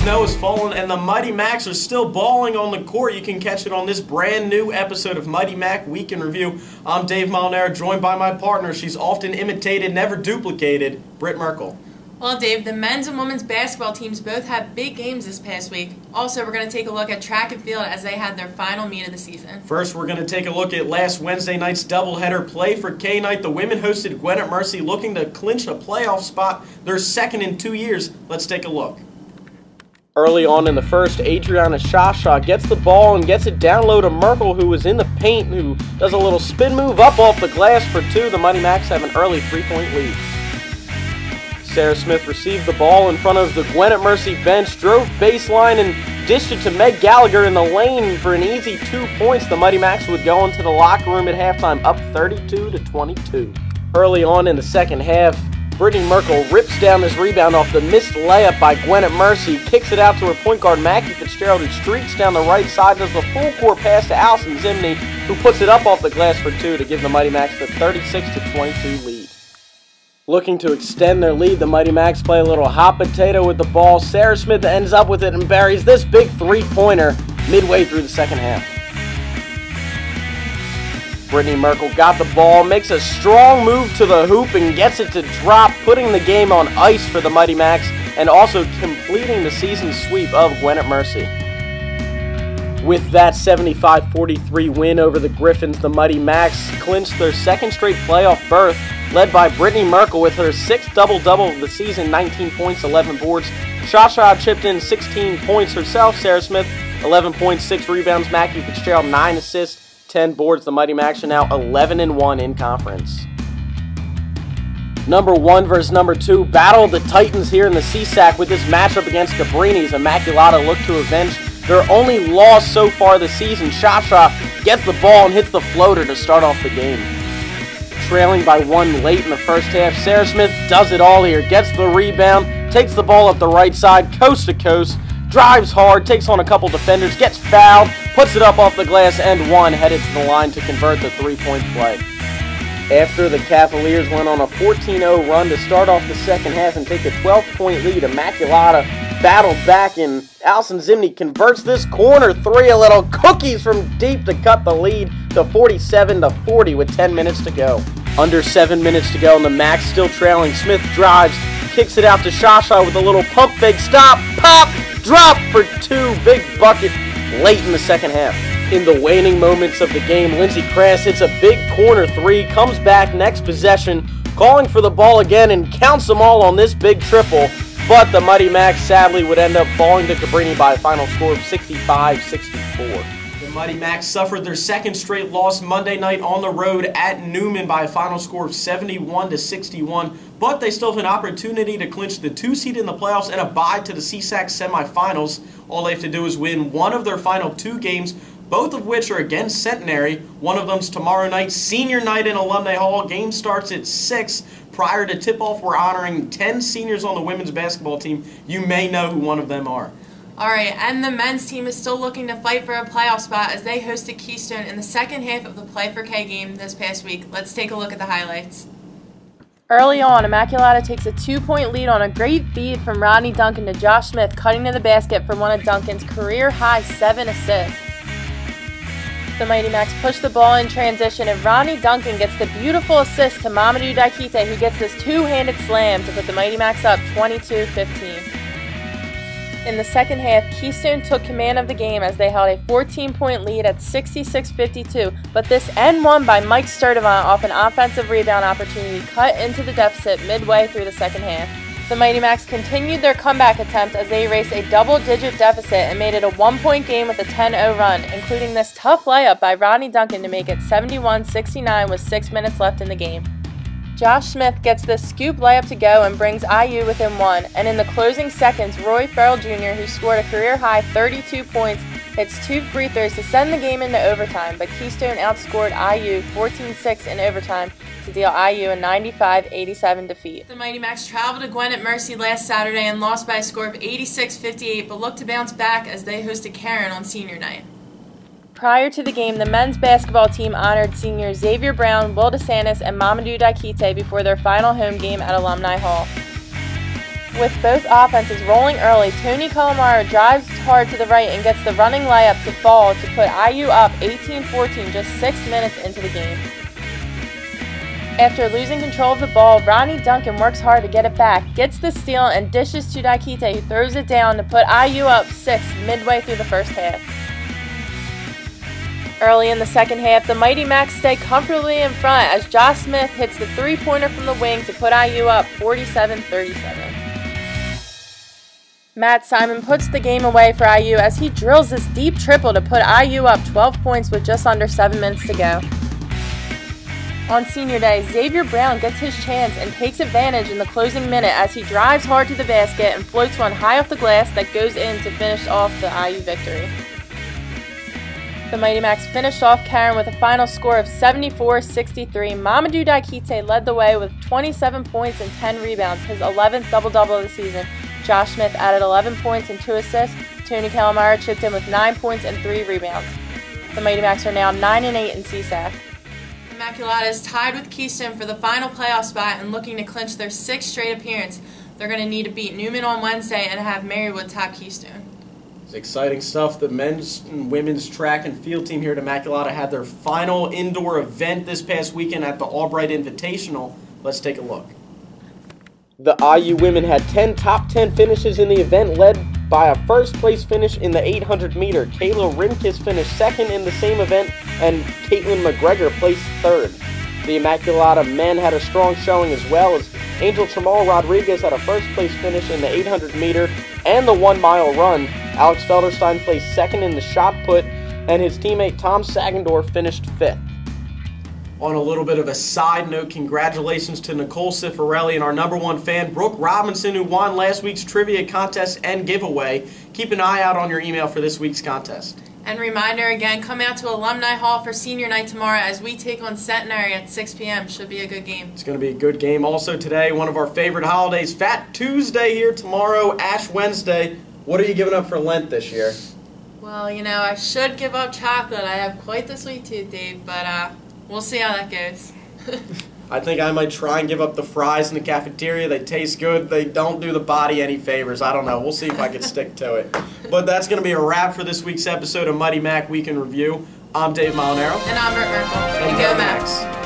snow has fallen and the Mighty Macs are still balling on the court. You can catch it on this brand new episode of Mighty Mac Week in Review. I'm Dave Molinaro, joined by my partner. She's often imitated, never duplicated, Britt Merkel. Well, Dave, the men's and women's basketball teams both had big games this past week. Also, we're going to take a look at track and field as they had their final meet of the season. First, we're going to take a look at last Wednesday night's doubleheader play for K-Night. The women hosted Gwinnett Mercy, looking to clinch a playoff spot, their second in 2 years. Let's take a look. Early on in the first, Adriana Shasha gets the ball and gets it down low to Merkel, who is in the paint, who does a little spin move up off the glass for two. The Mighty Macs have an early three-point lead. Sarah Smith received the ball in front of the Gwinnett Mercy bench, drove baseline and dished it to Meg Gallagher in the lane for an easy 2 points. The Mighty Macs would go into the locker room at halftime up 32-22. Early on in the second half, Brittany Merkel rips down this rebound off the missed layup by Gwinnett Mercy, kicks it out to her point guard Mackie Fitzgerald, who streaks down the right side, does the full court pass to Allison Zimney, who puts it up off the glass for two to give the Mighty Macs the 36-22 lead. Looking to extend their lead, the Mighty Macs play a little hot potato with the ball. Sarah Smith ends up with it and buries this big three-pointer midway through the second half. Brittany Merkel got the ball, makes a strong move to the hoop and gets it to drop, putting the game on ice for the Mighty Macs and also completing the season sweep of Gwinnett Mercy. With that 75-43 win over the Griffins, the Mighty Macs clinched their second straight playoff berth, led by Brittany Merkel with her sixth double-double of the season, 19 points, 11 boards. Shasha chipped in 16 points herself. Sarah Smith, 11 points, 6 rebounds. Mackie Fitzgerald, 9 assists, 10 boards. The Mighty Macs are now 11-1 in conference. Number 1 versus number 2 battle the Titans here in the CSAC with this matchup against Cabrini's. Immaculata look to avenge their only loss so far this season. Shasha gets the ball and hits the floater to start off the game. Trailing by 1 late in the first half, Sarah Smith does it all here. Gets the rebound, takes the ball up the right side, coast to coast, drives hard, takes on a couple defenders, gets fouled, puts it up off the glass, and one headed to the line to convert the three-point play. After the Cavaliers went on a 14-0 run to start off the second half and take a 12-point lead, Immaculata battled back, and Allison Zimney converts this corner three, a little cookies from deep to cut the lead to 47-40 with 10 minutes to go. Under 7 minutes to go, and the Macs still trailing. Smith drives, kicks it out to Shasha with a little pump fake, stop, pop, drop for two, big bucket late in the second half. In the waning moments of the game, Lindsey Crass hits a big corner three, comes back next possession, calling for the ball again and counts them all on this big triple. But the Mighty Macs sadly would end up falling to Cabrini by a final score of 65-64. The Mighty Macs suffered their second straight loss Monday night on the road at Newman by a final score of 71-61. But they still have an opportunity to clinch the 2 seed in the playoffs and a bye to the CSAC semifinals. All they have to do is win one of their final 2 games, both of which are against Centenary. One of them's tomorrow night, senior night in Alumni Hall. Game starts at 6. Prior to tip-off, we're honoring 10 seniors on the women's basketball team. You may know who one of them are. All right, and the men's team is still looking to fight for a playoff spot as they hosted Keystone in the second half of the Play for K game this past week. Let's take a look at the highlights. Early on, Immaculata takes a 2-point lead on a great feed from Rodney Duncan to Josh Smith, cutting to the basket for one of Duncan's career-high 7 assists. The Mighty Macs push the ball in transition, and Rodney Duncan gets the beautiful assist to Mamadou Daikite, who gets this two-handed slam to put the Mighty Macs up 22-15. In the second half, Keystone took command of the game as they held a 14-point lead at 66-52, but this end won by Mike Sturdivant off an offensive rebound opportunity cut into the deficit midway through the second half. The Mighty Macs continued their comeback attempt as they erased a double-digit deficit and made it a 1-point game with a 10-0 run, including this tough layup by Rodney Duncan to make it 71-69 with 6 minutes left in the game. Josh Smith gets this scoop layup to go and brings IU within 1, and in the closing seconds, Roy Farrell Jr., who scored a career-high 32 points, hits 2 free throws to send the game into overtime, but Keystone outscored IU 14-6 in overtime to deal IU a 95-87 defeat. The Mighty Macs traveled to Gwinnett Mercy last Saturday and lost by a score of 86-58, but look to bounce back as they hosted Karen on senior night. Prior to the game, the men's basketball team honored seniors Xavier Brown, Will DeSantis, and Mamadou Daikite before their final home game at Alumni Hall. With both offenses rolling early, Tony Calamaro drives hard to the right and gets the running layup to fall to put IU up 18-14 just 6 minutes into the game. After losing control of the ball, Ronnie Duncan works hard to get it back, gets the steal, and dishes to Diakite, who throws it down to put IU up 6 midway through the first half. Early in the second half, the Mighty Macs stay comfortably in front as Josh Smith hits the three-pointer from the wing to put IU up 47-37. Matt Simon puts the game away for IU as he drills this deep triple to put IU up 12 points with just under 7 minutes to go. On senior day, Xavier Brown gets his chance and takes advantage in the closing minute as he drives hard to the basket and floats one high off the glass that goes in to finish off the IU victory. The Mighty Macs finished off Karen with a final score of 74-63. Mamadou Diakite led the way with 27 points and 10 rebounds, his 11th double-double of the season. Josh Smith added 11 points and 2 assists. Tony Calamaro chipped in with 9 points and 3 rebounds. The Mighty Macs are now 9-8 in CSAC. Immaculata is tied with Keystone for the final playoff spot and looking to clinch their 6th straight appearance. They're going to need to beat Newman on Wednesday and have Marywood top Keystone. It's exciting stuff. The men's and women's track and field team here at Immaculata had their final indoor event this past weekend at the Albright Invitational. Let's take a look. The IU women had 10 top 10 finishes in the event, led by a first-place finish in the 800-meter. Kayla Rimkus finished second in the same event, and Caitlin McGregor placed third. The Immaculata men had a strong showing as well, as Angel Tramal Rodriguez had a first-place finish in the 800-meter and the 1-mile run. Alex Felderstein placed second in the shot put, and his teammate Tom Sagendorf finished fifth. On a little bit of a side note, congratulations to Nicole Cifarelli and our #1 fan, Brooke Robinson, who won last week's trivia contest and giveaway. Keep an eye out on your email for this week's contest. And reminder again, come out to Alumni Hall for senior night tomorrow as we take on Centenary at 6 p.m. Should be a good game. It's going to be a good game. Also today, one of our favorite holidays, Fat Tuesday here tomorrow, Ash Wednesday. What are you giving up for Lent this year? Well, you know, I should give up chocolate. I have quite the sweet tooth, Dave, but we'll see how that goes. I think I might try and give up the fries in the cafeteria. They taste good. They don't do the body any favors. I don't know. We'll see if I can stick to it. But that's going to be a wrap for this week's episode of Mighty Mac Week in Review. I'm Dave Molinaro. And I'm Britt Merkel. And go Macs.